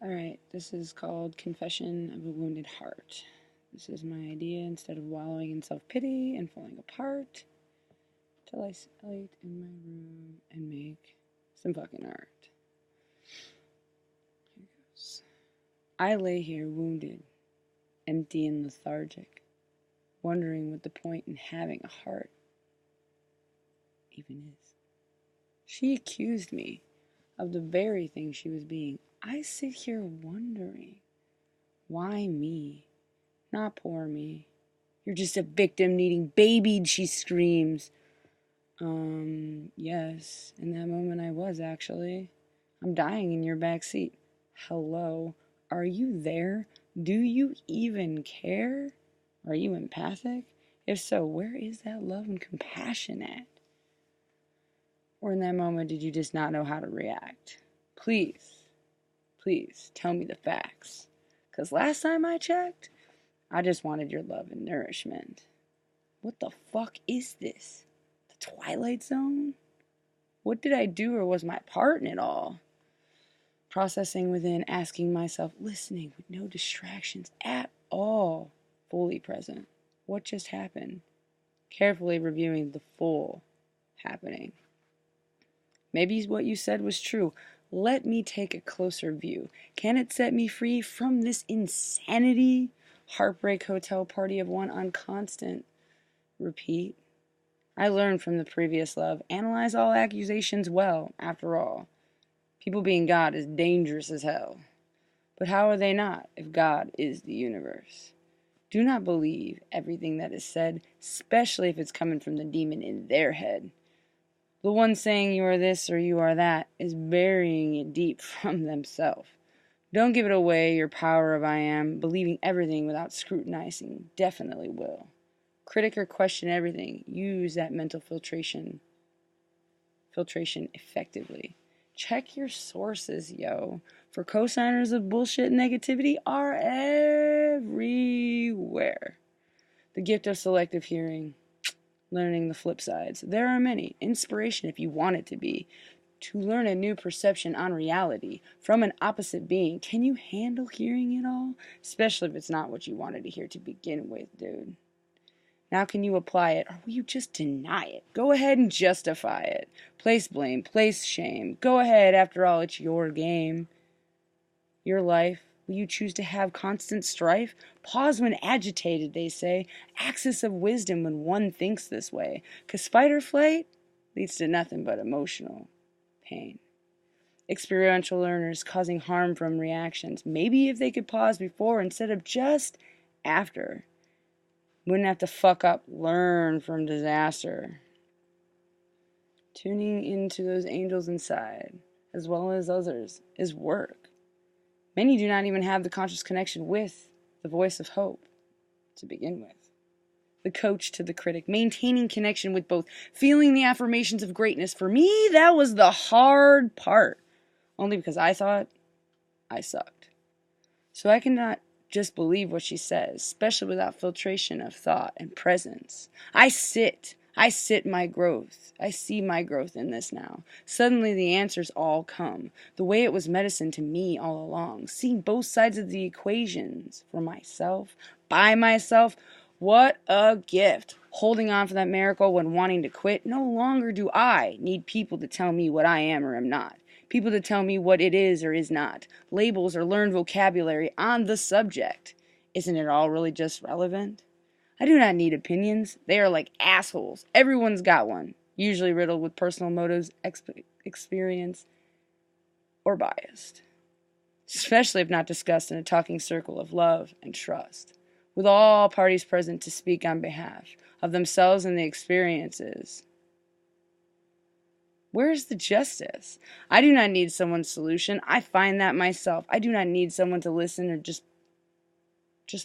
Alright, this is called Confession of a Wounded Heart. This is my idea. Instead of wallowing in self-pity and falling apart, to isolate in my room and make some fucking art. Here goes. I lay here wounded, empty and lethargic, wondering what the point in having a heart even is. She accused me of the very thing she was being. I sit here wondering, why me? Not poor me. You're just a victim needing babied, she screams. Yes, in that moment I was actually. I'm dying in your back seat. Hello, are you there? Do you even care? Are you empathic? If so, where is that love and compassion at? Or in that moment, did you just not know how to react? Please tell me the facts. 'Cause last time I checked, I just wanted your love and nourishment. What the fuck is this? The Twilight Zone? What did I do, or was my part in it all? Processing within, asking myself, listening with no distractions at all, fully present. What just happened? Carefully reviewing the full happening. Maybe what you said was true. Let me take a closer view. Can it set me free from this insanity? Heartbreak hotel party of one on constant repeat. I learned from the previous love. Analyze all accusations well, after all. People being God is dangerous as hell. But how are they not, if God is the universe? Do not believe everything that is said, especially if it's coming from the demon in their head. The one saying you are this or you are that is burying it deep from themselves. Don't give it away, your power of I am. Believing everything without scrutinizing definitely will. Critic or question everything. Use that mental filtration effectively. Check your sources, yo. For cosigners of bullshit and negativity are everywhere. The gift of selective hearing. Learning the flip sides. There are many. Inspiration, if you want it to be. To learn a new perception on reality from an opposite being. Can you handle hearing it all? Especially if it's not what you wanted to hear to begin with, dude. Now can you apply it, or will you just deny it? Go ahead and justify it. Place blame, place shame. Go ahead, after all, it's your game. Your life. Will you choose to have constant strife? Pause when agitated, they say. Axis of wisdom when one thinks this way. 'Cause fight or flight leads to nothing but emotional pain. Experiential learners causing harm from reactions. Maybe if they could pause before instead of just after. Wouldn't have to fuck up, learn from disaster. Tuning into those angels inside, as well as others, is work. Many do not even have the conscious connection with the voice of hope to begin with. The coach to the critic, maintaining connection with both, feeling the affirmations of greatness. For me, that was the hard part, only because I thought I sucked. So I cannot just believe what she says, especially without filtration of thought and presence. I sit my growth. I see my growth in this now. Suddenly the answers all come. The way it was medicine to me all along. Seeing both sides of the equations for myself, by myself. What a gift. Holding on for that miracle when wanting to quit. No longer do I need people to tell me what I am or am not. People to tell me what it is or is not. Labels or learned vocabulary on the subject. Isn't it all really just relevant? I do not need opinions. They are like assholes. Everyone's got one. Usually riddled with personal motives, experience, or biased. Especially if not discussed in a talking circle of love and trust. With all parties present to speak on behalf of themselves and the experiences. Where is the justice? I do not need someone's solution. I find that myself. I do not need someone to listen or just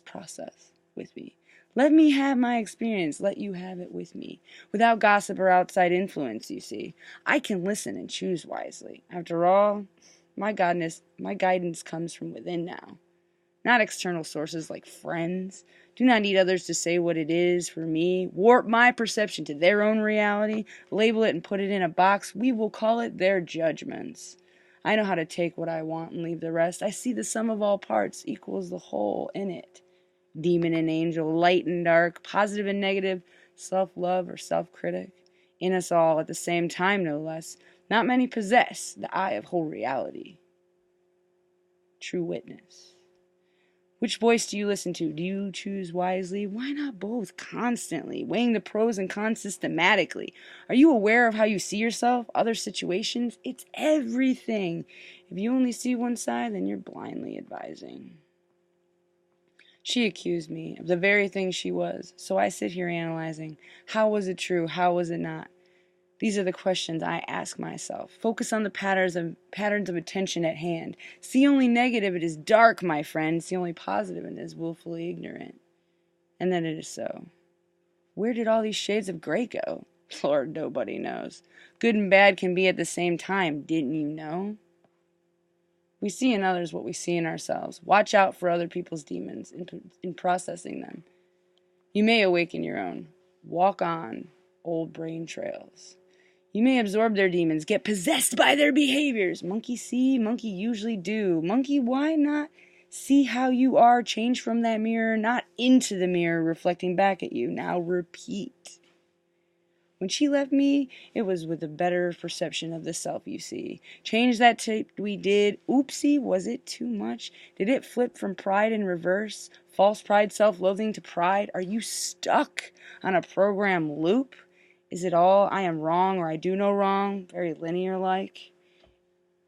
process with me. Let me have my experience. Let you have it with me. Without gossip or outside influence, you see. I can listen and choose wisely. After all, my guidance comes from within now. Not external sources like friends. Do not need others to say what it is for me. Warp my perception to their own reality. Label it and put it in a box. We will call it their judgments. I know how to take what I want and leave the rest. I see the sum of all parts equals the whole in it. Demon and angel, light and dark, positive and negative, self-love or self-critic. In us all at the same time, no less. Not many possess the eye of whole reality. True witness. Which voice do you listen to? Do you choose wisely? Why not both constantly, weighing the pros and cons systematically? Are you aware of how you see yourself, other situations? It's everything. If you only see one side, then you're blindly advising. She accused me of the very thing she was, so I sit here analyzing. How was it true? How was it not? These are the questions I ask myself. Focus on the patterns of attention at hand. See only negative, it is dark, my friend. See only positive, it is willfully ignorant. And then it is so. Where did all these shades of gray go? Lord, nobody knows. Good and bad can be at the same time. Didn't you know? We see in others what we see in ourselves. Watch out for other people's demons in processing them. You may awaken your own. Walk on old brain trails. You may absorb their demons, get possessed by their behaviors. Monkey see, monkey usually do. Monkey, why not see how you are, change from that mirror, not into the mirror reflecting back at you. Now repeat. When she left me, it was with a better perception of the self, you see. Change that tape we did. Oopsie, was it too much? Did it flip from pride in reverse? False pride, self-loathing to pride? Are you stuck on a program loop? Is it all I am wrong or I do no wrong? Very linear-like.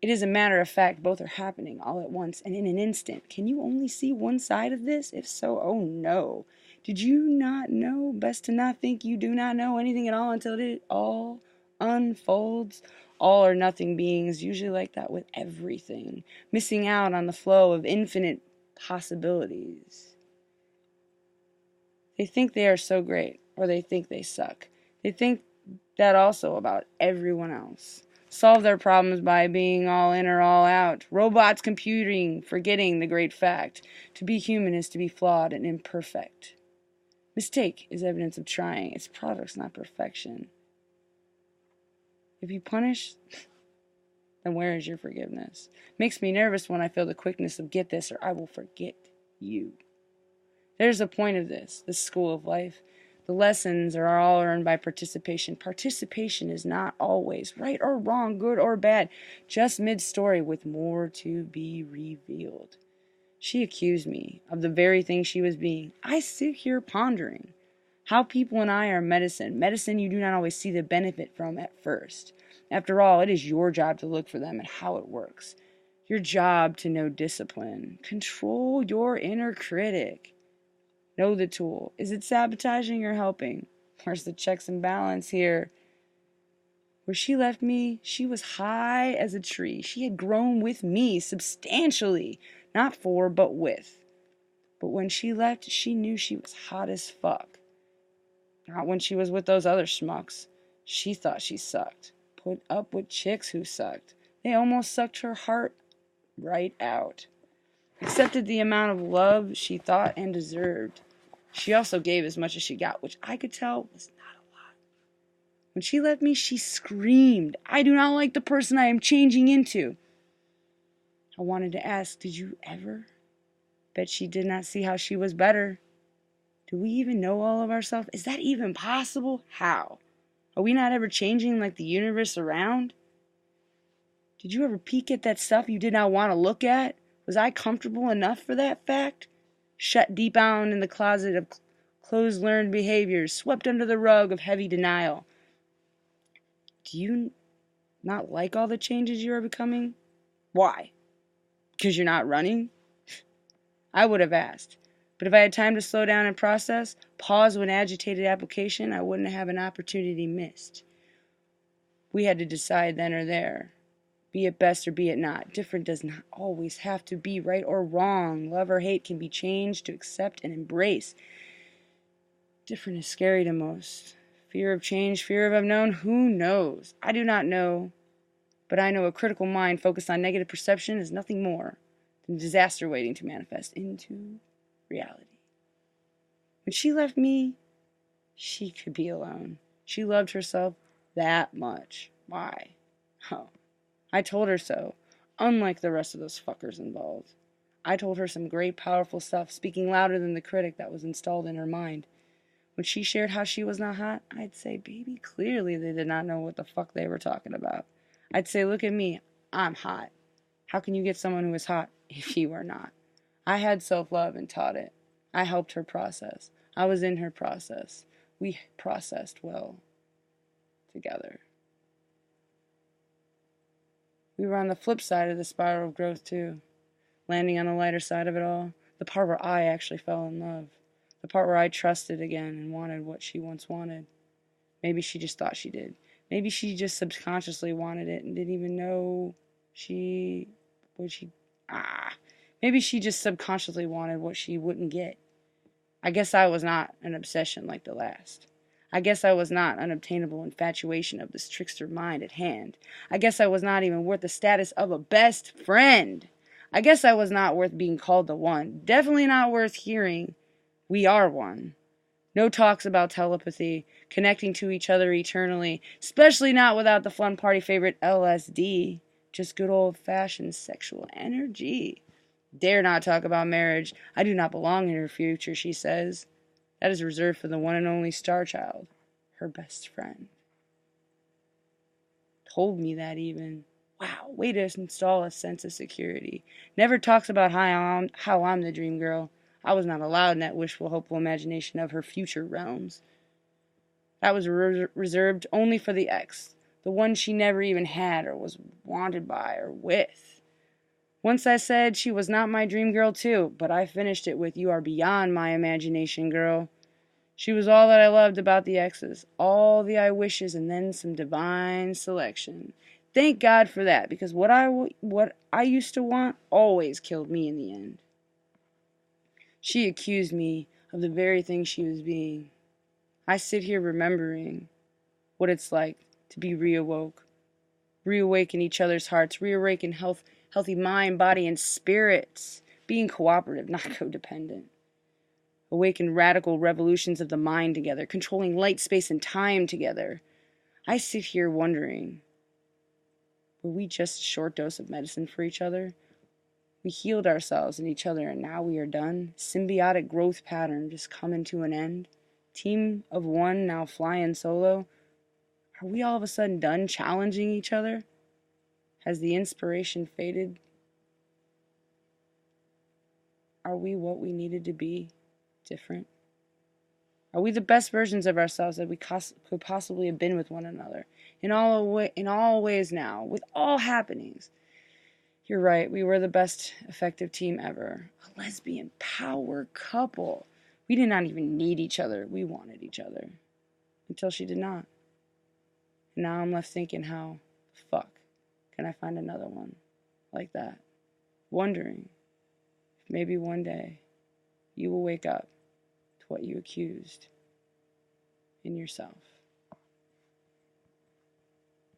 It is a matter of fact both are happening all at once and in an instant. Can you only see one side of this? If so, oh no. Did you not know? Best to not think you do not know anything at all until it all unfolds. All or nothing beings, usually like that with everything. Missing out on the flow of infinite possibilities. They think they are so great, or they think they suck. They think that also about everyone else. Solve their problems by being all in or all out. Robots computing, forgetting the great fact. To be human is to be flawed and imperfect. Mistake is evidence of trying. Its product's not perfection. If you punish, then where is your forgiveness? Makes me nervous when I feel the quickness of get this or I will forget you. There's a point of this school of life. The lessons are all earned by participation. Participation is not always right or wrong, good or bad, just mid-story with more to be revealed. She accused me of the very thing she was being. I sit here pondering how people and I are medicine. Medicine you do not always see the benefit from at first. After all, it is your job to look for them and how it works. Your job to know discipline. Control your inner critic. Know the tool. Is it sabotaging or helping? Where's the checks and balance here? Where she left me, she was high as a tree. She had grown with me substantially. Not for, but with. But when she left, she knew she was hot as fuck. Not when she was with those other schmucks. She thought she sucked. Put up with chicks who sucked. They almost sucked her heart right out. Accepted the amount of love she thought and deserved. She also gave as much as she got, which I could tell was not a lot. When she left me, she screamed, I do not like the person I am changing into. I wanted to ask, did you ever? Bet she did not see how she was better. Do we even know all of ourselves? Is that even possible? How? Are we not ever changing like the universe around? Did you ever peek at that stuff you did not want to look at? Was I comfortable enough for that fact? Shut deep down in the closet of closed learned behaviors, swept under the rug of heavy denial. Do you not like all the changes you are becoming? Why? Because you're not running? I would have asked. But if I had time to slow down and process, pause when agitated application, I wouldn't have an opportunity missed. We had to decide then or there. Be it best or be it not. Different does not always have to be right or wrong. Love or hate can be changed to accept and embrace. Different is scary to most. Fear of change, fear of unknown, who knows? I do not know. But I know a critical mind focused on negative perception is nothing more than disaster waiting to manifest into reality. When she left me, she could be alone. She loved herself that much. Why? Oh, I told her so. unlike the rest of those fuckers involved. I told her some great, powerful stuff, speaking louder than the critic that was installed in her mind. When she shared how she was not hot, I'd say, baby, clearly they did not know what the fuck they were talking about. I'd say, look at me, I'm hot. How can you get someone who is hot if you are not? I had self-love and taught it. I helped her process. I was in her process. We processed well together. We were on the flip side of the spiral of growth, too. Landing on the lighter side of it all, the part where I actually fell in love. The part where I trusted again and wanted what she once wanted. Maybe she just thought she did. Maybe she just subconsciously wanted it and didn't even know maybe she just subconsciously wanted what she wouldn't get. I guess I was not an obsession like the last. I guess I was not unobtainable infatuation of this trickster mind at hand. I guess I was not even worth the status of a best friend. I guess I was not worth being called the one. Definitely not worth hearing, we are one. No talks about telepathy, connecting to each other eternally, especially not without the fun party favorite LSD. Just good old-fashioned sexual energy. Dare not talk about marriage. I do not belong in her future, she says. That is reserved for the one and only star child, her best friend. Told me that even. Wow, way to install a sense of security. Never talks about how I'm the dream girl. I was not allowed in that wishful, hopeful imagination of her future realms. That was reserved only for the ex, the one she never even had or was wanted by or with. Once I said she was not my dream girl too, but I finished it with, you are beyond my imagination, girl. She was all that I loved about the exes, all the I wishes, and then some divine selection. Thank God for that, because what I used to want always killed me in the end. She accused me of the very thing she was being. I sit here remembering what it's like to be reawaken each other's hearts, reawaken healthy mind, body, and spirits, being cooperative, not codependent. Awaken radical revolutions of the mind together, controlling light, space, and time together. I sit here wondering, were we just a short dose of medicine for each other? We healed ourselves and each other, and now we are done. Symbiotic growth pattern just coming to an end. Team of one now flying solo. Are we all of a sudden done challenging each other? Has the inspiration faded? Are we what we needed to be? Different? Are we the best versions of ourselves that we could possibly have been with one another? In all ways now, with all happenings. You're right, we were the best effective team ever. A lesbian power couple. We did not even need each other. We wanted each other. Until she did not. And now I'm left thinking, how the fuck can I find another one like that? Wondering if maybe one day you will wake up to what you accused in yourself.